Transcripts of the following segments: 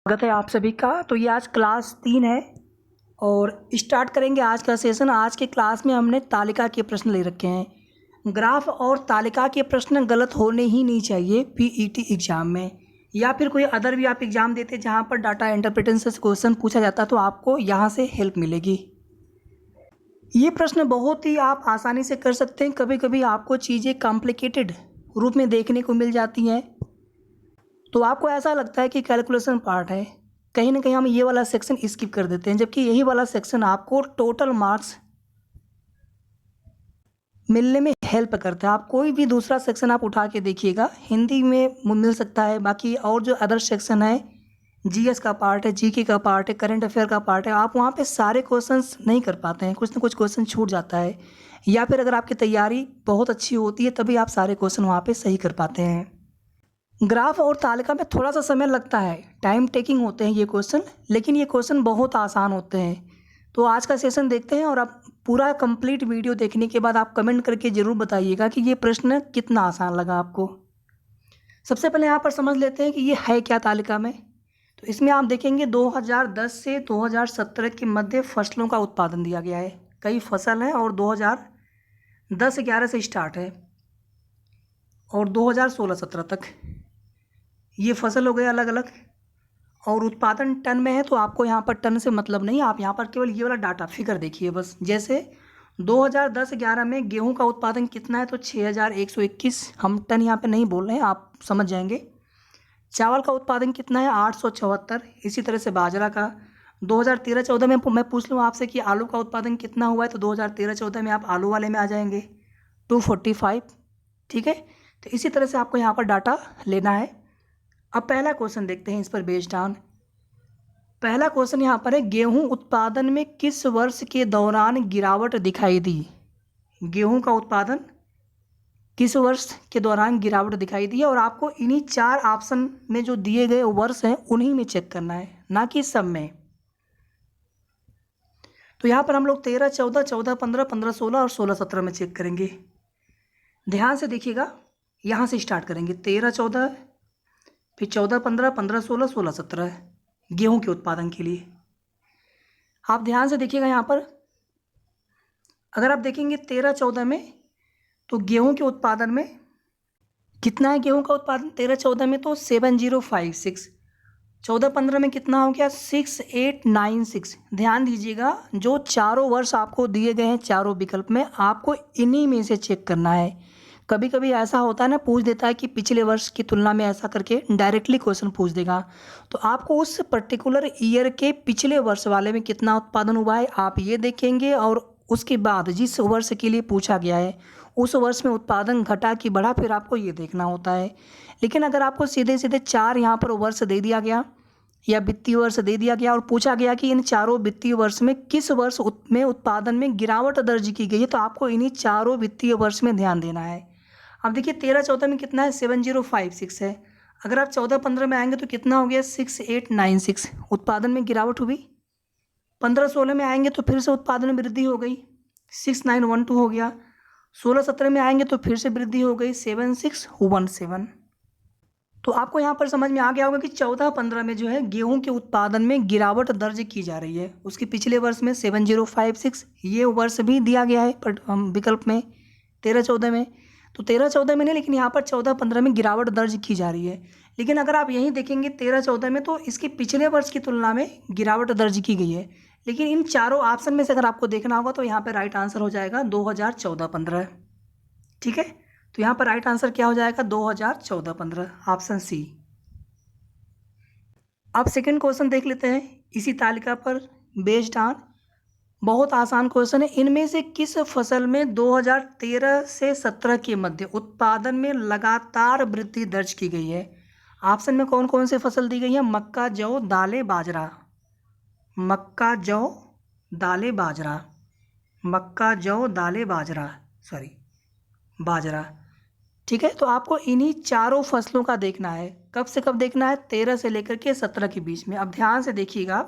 स्वागत है आप सभी का। तो ये आज क्लास 3 है और स्टार्ट करेंगे आज का सेशन। आज के क्लास में हमने तालिका के प्रश्न ले रखे हैं। ग्राफ और तालिका के प्रश्न गलत होने ही नहीं चाहिए पीईटी एग्ज़ाम में, या फिर कोई अदर भी आप एग्ज़ाम देते जहाँ पर डाटा इंटरप्रिटेशन से क्वेश्चन पूछा जाता है तो आपको यहाँ से हेल्प मिलेगी। ये प्रश्न बहुत ही आप आसानी से कर सकते हैं। कभी कभी आपको चीज़ें कॉम्प्लिकेटेड रूप में देखने को मिल जाती हैं तो आपको ऐसा लगता है कि कैलकुलेशन पार्ट है, कहीं ना कहीं हम ये वाला सेक्शन स्किप कर देते हैं, जबकि यही वाला सेक्शन आपको टोटल मार्क्स मिलने में हेल्प करता है। आप कोई भी दूसरा सेक्शन आप उठा के देखिएगा, हिंदी में मिल सकता है, बाकी और जो अदर सेक्शन है जीएस का पार्ट है, जीके का पार्ट है, करंट अफेयर का पार्ट है, आप वहाँ पे सारे क्वेश्चंस नहीं कर पाते हैं, कुछ ना कुछ क्वेश्चन छूट जाता है, या फिर अगर आपकी तैयारी बहुत अच्छी होती है तभी आप सारे क्वेश्चन वहाँ पर सही कर पाते हैं। ग्राफ और तालिका में थोड़ा सा समय लगता है, टाइम टेकिंग होते हैं ये क्वेश्चन, लेकिन ये क्वेश्चन बहुत आसान होते हैं। तो आज का सेशन देखते हैं और आप पूरा कंप्लीट वीडियो देखने के बाद आप कमेंट करके ज़रूर बताइएगा कि ये प्रश्न कितना आसान लगा आपको। सबसे पहले यहाँ पर समझ लेते हैं कि ये है क्या तालिका में। तो इसमें आप देखेंगे 2010 से 2017 के मध्य फसलों का उत्पादन दिया गया है। कई फसल हैं और 2010-11 से स्टार्ट है और 2016-17 तक ये फसल हो गए अलग अलग, और उत्पादन टन में है तो आपको यहाँ पर टन से मतलब नहीं, आप यहाँ पर केवल ये वाला डाटा फिगर देखिए बस। जैसे 2010-11 में गेहूं का उत्पादन कितना है तो 6121, हम टन यहाँ पे नहीं बोल रहे हैं, आप समझ जाएंगे। चावल का उत्पादन कितना है 874। इसी तरह से बाजरा का 2013-14 में मैं पूछ लूँ आपसे कि आलू का उत्पादन कितना हुआ है तो 2013-14 में आप आलू वाले में आ जाएंगे 245। ठीक है, तो इसी तरह से आपको यहाँ पर डाटा लेना है। अब पहला क्वेश्चन देखते हैं इस पर बेस्ड ऑन। पहला क्वेश्चन यहाँ पर है, गेहूं उत्पादन में किस वर्ष के दौरान गिरावट दिखाई दी। गेहूं का उत्पादन किस वर्ष के दौरान गिरावट दिखाई दी है, और आपको इन्हीं 4 ऑप्शन में जो दिए गए वर्ष हैं उन्हीं में चेक करना है, ना कि सब में। तो यहाँ पर हम लोग 13-14, 14-15, 15-16 और 16-17 में चेक करेंगे। ध्यान से देखिएगा, यहाँ से स्टार्ट करेंगे 13-14, फिर 14-15, 15-16, 16-17 गेहूं के उत्पादन के लिए। आप ध्यान से देखिएगा, यहाँ पर अगर आप देखेंगे 13-14 में तो गेहूं के उत्पादन में कितना है, गेहूं का उत्पादन 13-14 में तो 7056। 14-15 में कितना हो गया 6896। ध्यान दीजिएगा, जो चारों वर्ष आपको दिए गए हैं चारों विकल्प में, आपको इन्हीं में से चेक करना है। कभी कभी ऐसा होता है ना, पूछ देता है कि पिछले वर्ष की तुलना में, ऐसा करके डायरेक्टली क्वेश्चन पूछ देगा, तो आपको उस पर्टिकुलर ईयर के पिछले वर्ष वाले में कितना उत्पादन हुआ है आप ये देखेंगे, और उसके बाद जिस वर्ष के लिए पूछा गया है उस वर्ष में उत्पादन घटा कि बढ़ा, फिर आपको ये देखना होता है। लेकिन अगर आपको सीधे सीधे 4 यहाँ पर वर्ष दे दिया गया या वित्तीय वर्ष दे दिया गया और पूछा गया कि इन चारों वित्तीय वर्ष में किस वर्ष में उत्पादन में गिरावट दर्ज की गई है, तो आपको इन्हीं चारों वित्तीय वर्ष में ध्यान देना है। अब देखिए 13-14 में कितना है 7056 है, अगर आप 14-15 में आएंगे तो कितना हो गया 6896, उत्पादन में गिरावट हुई। 15-16 में आएंगे तो फिर से उत्पादन में वृद्धि हो गई, 6912 हो गया। 16-17 में आएंगे तो फिर से वृद्धि हो गई 7617। तो आपको यहाँ पर समझ में आ गया होगा कि 14-15 में जो है गेहूं के उत्पादन में गिरावट दर्ज की जा रही है। उसके पिछले वर्ष में 7056 ये वर्ष भी दिया गया है विकल्प में 13-14 में, तो 13-14 में नहीं, लेकिन यहाँ पर 14-15 में गिरावट दर्ज की जा रही है। लेकिन अगर आप यहीं देखेंगे 13-14 में तो इसके पिछले वर्ष की तुलना में गिरावट दर्ज की गई है। लेकिन इन चारों ऑप्शन में से अगर आपको देखना होगा तो यहाँ पर राइट आंसर हो जाएगा 2014-15। ठीक है, तो यहाँ पर राइट आंसर क्या हो जाएगा 2014-15, ऑप्शन सी। अब सेकंड क्वेश्चन देख लेते हैं इसी तालिका पर बेस्ड ऑन। बहुत आसान क्वेश्चन है, इनमें से किस फसल में 2013 से 17 के मध्य उत्पादन में लगातार वृद्धि दर्ज की गई है। ऑप्शन में कौन कौन से फसल दी गई है, मक्का, जौ, दालें, बाजरा। मक्का, जौ, दालें, बाजरा, मक्का, जौ, दालें, बाजरा, सॉरी बाजरा। ठीक है, तो आपको इन्हीं चारों फसलों का देखना है। कब से कब देखना है, 13 से लेकर के 17 के बीच में। अब ध्यान से देखिएगा,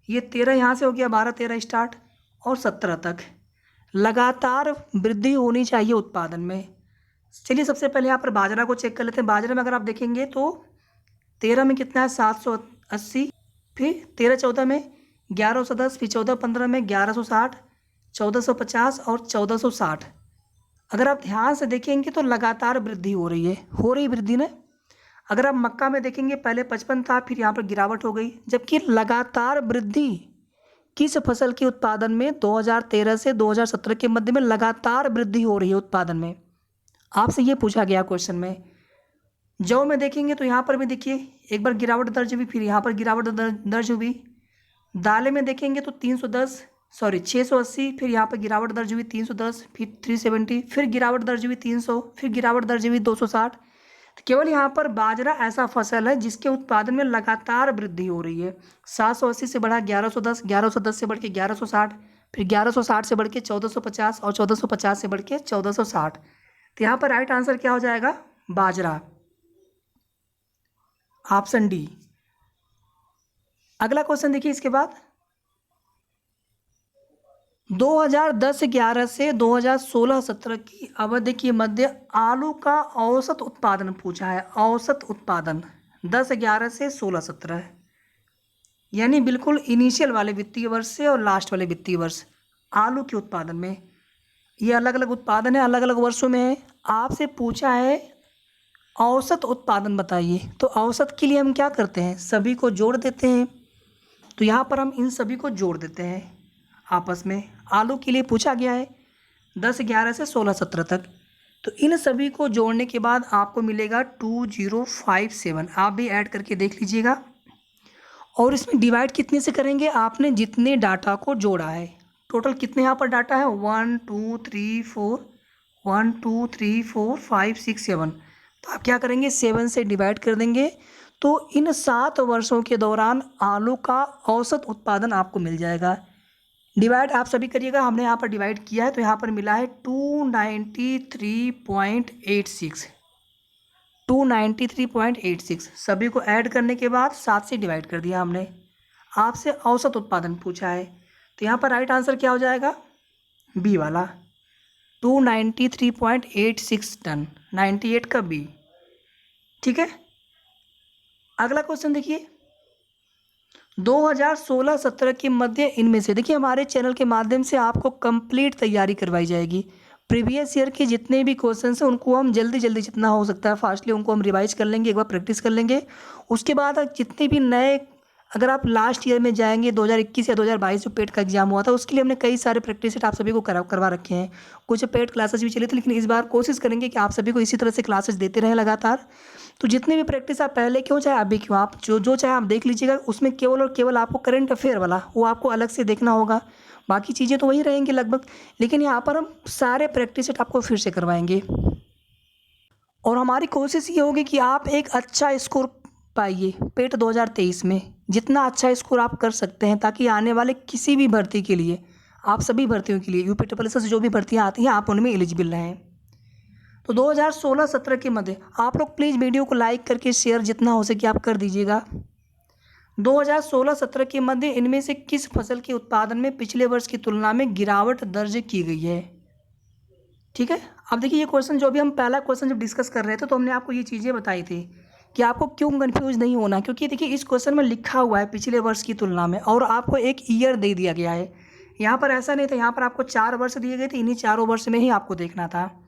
ये 13 यहाँ से हो गया, 12-13 स्टार्ट और 17 तक लगातार वृद्धि होनी चाहिए उत्पादन में। चलिए सबसे पहले यहाँ पर बाजरा को चेक कर लेते हैं। बाजरा में अगर आप देखेंगे तो 13 में कितना है 80, फिर 13-14 में 1110, फिर 14-15 में 1160, 1450 और 1460। अगर आप ध्यान से देखेंगे तो लगातार वृद्धि हो रही है, वृद्धि ना। अगर आप मक्का में देखेंगे पहले 55 था, फिर यहाँ पर गिरावट हो गई, जबकि लगातार वृद्धि किस फसल के उत्पादन में 2013 से 2017 के मध्य में लगातार वृद्धि हो रही है उत्पादन में। आपसे ये पूछा गया क्वेश्चन में। जौ में देखेंगे तो यहाँ पर भी देखिए एक बार गिरावट दर्ज हुई, फिर यहाँ पर गिरावट दर्ज हुई। दालें में देखेंगे तो 680, फिर यहाँ पर गिरावट दर्ज हुई 310, फिर 370, फिर गिरावट दर्ज हुई 300, फिर गिरावट दर्ज हुई 260। तो केवल यहाँ पर बाजरा ऐसा फसल है जिसके उत्पादन में लगातार वृद्धि हो रही है। 780 से बढ़ा 1110, 1110 से बढ़ के 1160, फिर 1160 से बढ़ के 1450 और 1450 से बढ़ के 1460। तो यहाँ पर राइट आंसर क्या हो जाएगा? बाजरा, ऑप्शन डी। अगला क्वेश्चन देखिए इसके बाद, 2010-11 से 2016-17 की अवधि के मध्य आलू का औसत उत्पादन पूछा है। औसत उत्पादन 10-11 से 16-17, यानी बिल्कुल इनिशियल वाले वित्तीय वर्ष से और लास्ट वाले वित्तीय वर्ष आलू के उत्पादन में। ये अलग अलग उत्पादन है, अलग अलग वर्षों में है। आपसे पूछा है औसत उत्पादन बताइए, तो औसत के लिए हम क्या करते हैं? सभी को जोड़ देते हैं। तो यहाँ पर हम इन सभी को जोड़ देते हैं आपस में। आलू के लिए पूछा गया है 10-11 से 16-17 तक, तो इन सभी को जोड़ने के बाद आपको मिलेगा 2057। आप भी ऐड करके देख लीजिएगा। और इसमें डिवाइड कितने से करेंगे? आपने जितने डाटा को जोड़ा है, टोटल कितने यहाँ पर डाटा है? 1 2 3 4, 1 2 3 4 5 6 7। तो आप क्या करेंगे? 7 से डिवाइड कर देंगे, तो इन 7 वर्षों के दौरान आलू का औसत उत्पादन आपको मिल जाएगा। डिवाइड आप सभी करिएगा, हमने यहाँ पर डिवाइड किया है तो यहाँ पर मिला है 293.86। 293.86 सभी को ऐड करने के बाद 7 से डिवाइड कर दिया हमने। आपसे औसत उत्पादन पूछा है, तो यहाँ पर राइट आंसर क्या हो जाएगा? बी वाला, 293.86 टन, 98 का बी। ठीक है, अगला क्वेश्चन देखिए, 2016-17 के मध्य इनमें से, देखिए हमारे चैनल के माध्यम से आपको कंप्लीट तैयारी करवाई जाएगी। प्रीवियस ईयर के जितने भी क्वेश्चन हैं उनको हम जल्दी जितना हो सकता है फास्टली उनको हम रिवाइज कर लेंगे, एक बार प्रैक्टिस कर लेंगे। उसके बाद जितने भी नए, अगर आप लास्ट ईयर में जाएंगे 2021 या 2022 जो पेट का एग्जाम हुआ था, उसके लिए हमने कई सारे प्रैक्टिस सेट आप सभी को करवा रखे हैं। कुछ पेट क्लासेस भी चली थी, लेकिन इस बार कोशिश करेंगे कि आप सभी को इसी तरह से क्लासेस देते रहें लगातार। तो जितने भी प्रैक्टिस आप पहले क्यों चाहे अभी क्यों, आप जो चाहे आप देख लीजिएगा। उसमें केवल और केवल आपको करंट अफेयर वाला वो आपको अलग से देखना होगा, बाकी चीज़ें तो वही रहेंगी लगभग। लेकिन यहाँ पर हम सारे प्रैक्टिस सेट आपको फिर से करवाएंगे, और हमारी कोशिश ये होगी कि आप एक अच्छा स्कोर पाइए पेट 2023 में। जितना अच्छा स्कोर आप कर सकते हैं, ताकि आने वाले किसी भी भर्ती के लिए, आप सभी भर्तियों के लिए, UPSSI से जो भी भर्तियाँ आती हैं आप उनमें एलिजिबल रहें। तो 2016-17 के मध्य आप लोग प्लीज़ वीडियो को लाइक करके शेयर जितना हो सके आप कर दीजिएगा। 2016-17 के मध्य इनमें से किस फसल के उत्पादन में पिछले वर्ष की तुलना में गिरावट दर्ज की गई है? ठीक है, अब देखिए ये क्वेश्चन जो भी हम पहला क्वेश्चन जब डिस्कस कर रहे थे तो हमने आपको ये चीज़ें बताई थी कि आपको क्यों कंफ्यूज नहीं होना, क्योंकि देखिए इस क्वेश्चन में लिखा हुआ है पिछले वर्ष की तुलना में, और आपको एक ईयर दे दिया गया है। यहाँ पर ऐसा नहीं था, यहाँ पर आपको 4 वर्ष दिए गए थे, इन्हीं चारों वर्ष में ही आपको देखना था।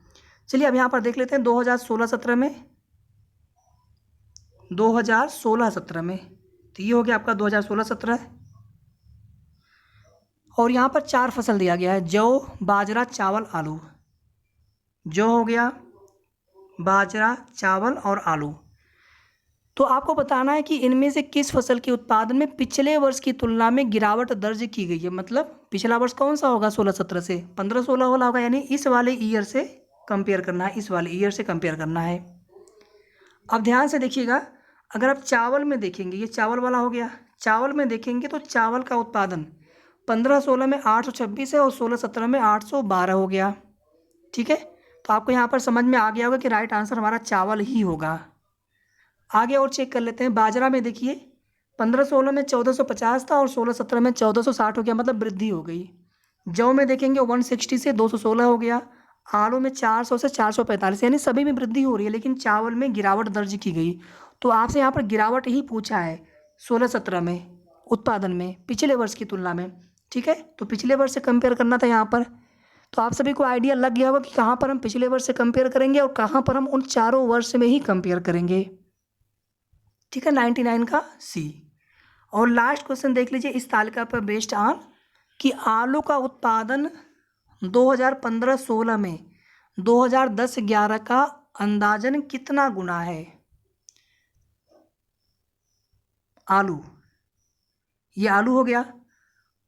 चलिए अब यहाँ पर देख लेते हैं 2016-17 में, 2016-17 में, तो ये हो गया आपका 2016-17। और यहाँ पर 4 फसल दिया गया है, जौ, बाजरा, चावल, आलू। जौ हो गया, बाजरा, चावल और आलू। तो आपको बताना है कि इनमें से किस फसल के उत्पादन में पिछले वर्ष की तुलना में गिरावट दर्ज की गई है। मतलब पिछला वर्ष कौन सा होगा? 16-17 से 15-16 वाला होगा, यानी इस वाले ईयर से कंपेयर करना है, इस वाले ईयर से कंपेयर करना है। अब ध्यान से देखिएगा, अगर आप चावल में देखेंगे, ये चावल वाला हो गया, चावल में देखेंगे तो चावल का उत्पादन 15-16 में 826 है और 16-17 में 812 हो गया। ठीक है, तो आपको यहाँ पर समझ में आ गया होगा कि राइट आंसर हमारा चावल ही होगा। आगे और चेक कर लेते हैं। बाजरा में देखिए 15-16 में 1450 था और 16-17 में 1460 हो गया, मतलब वृद्धि हो गई। जौ में देखेंगे 160 से 216 हो गया। आलू में 400 से 445, यानी सभी में वृद्धि हो रही है, लेकिन चावल में गिरावट दर्ज की गई। तो आपसे यहाँ पर गिरावट ही पूछा है 16-17 में उत्पादन में पिछले वर्ष की तुलना में। ठीक है, तो पिछले वर्ष से कंपेयर करना था यहाँ पर। तो आप सभी को आइडिया लग गया होगा कि कहाँ पर हम पिछले वर्ष से कंपेयर करेंगे और कहाँ पर हम उन चारों वर्ष में ही कंपेयर करेंगे। ठीक है, 99 का सी। और लास्ट क्वेश्चन देख लीजिए इस तालिका पर बेस्ड ऑन कि आलू का उत्पादन 2015-16 में 2010-11 का अंदाजन कितना गुना है। आलू, ये आलू हो गया।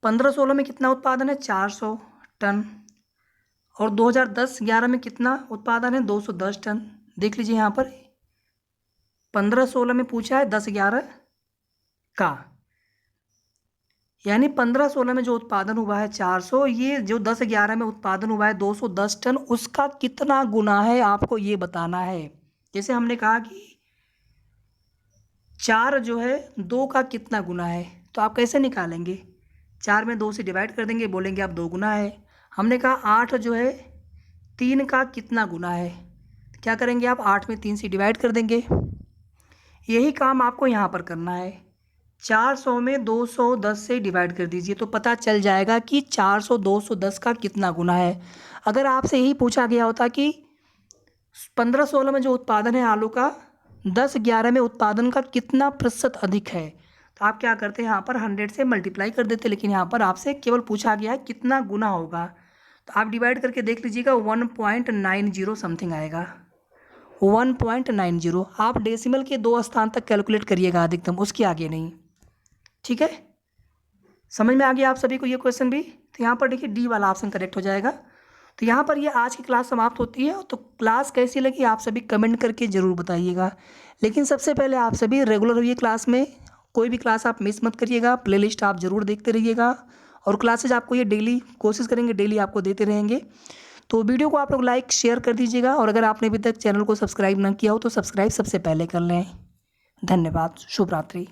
15-16 में कितना उत्पादन है, 400 टन। और 2010-11 में कितना उत्पादन है, 210 टन। देख लीजिए यहाँ पर 15-16 में पूछा है 10-11 का, यानी 15-16 में जो उत्पादन हुआ है 400, ये जो 10-11 में उत्पादन हुआ है 210 टन, उसका कितना गुना है आपको ये बताना है। जैसे हमने कहा कि 4 जो है 2 का कितना गुना है, तो आप कैसे निकालेंगे, 4 में 2 से डिवाइड कर देंगे, बोलेंगे आप 2 गुना है। हमने कहा 8 जो है 3 का कितना गुना है, क्या करेंगे आप 8 में 3 से डिवाइड कर देंगे। यही काम आपको यहाँ पर करना है। 400 में 210 से डिवाइड कर दीजिए तो पता चल जाएगा कि 400 210 का कितना गुना है। अगर आपसे यही पूछा गया होता कि 15-16 में जो उत्पादन है आलू का 10-11 में उत्पादन का कितना प्रतिशत अधिक है, तो आप क्या करते हैं यहाँ पर 100 से मल्टीप्लाई कर देते। लेकिन यहाँ पर आपसे केवल पूछा गया है कितना गुना होगा, तो आप डिवाइड करके देख लीजिएगा 1.90 समथिंग आएगा, 1.90। आप डेसिमल के 2 स्थान तक कैलकुलेट करिएगा अधिकतम, उसके आगे नहीं। ठीक है, समझ में आ गया आप सभी को ये क्वेश्चन भी। तो यहाँ पर देखिए डी वाला ऑप्शन करेक्ट हो जाएगा। तो यहाँ पर ये आज की क्लास समाप्त होती है। तो क्लास कैसी लगी आप सभी कमेंट करके ज़रूर बताइएगा। लेकिन सबसे पहले आप सभी रेगुलर रहिए क्लास में, कोई भी क्लास आप मिस मत करिएगा। प्लेलिस्ट आप ज़रूर देखते रहिएगा और क्लासेज आपको ये डेली कोशिश करेंगे डेली आपको देते रहेंगे। तो वीडियो को आप लोग लाइक शेयर कर दीजिएगा और अगर आपने अभी तक चैनल को सब्सक्राइब ना किया हो तो सब्सक्राइब सबसे पहले कर लें। धन्यवाद, शुभ रात्रि।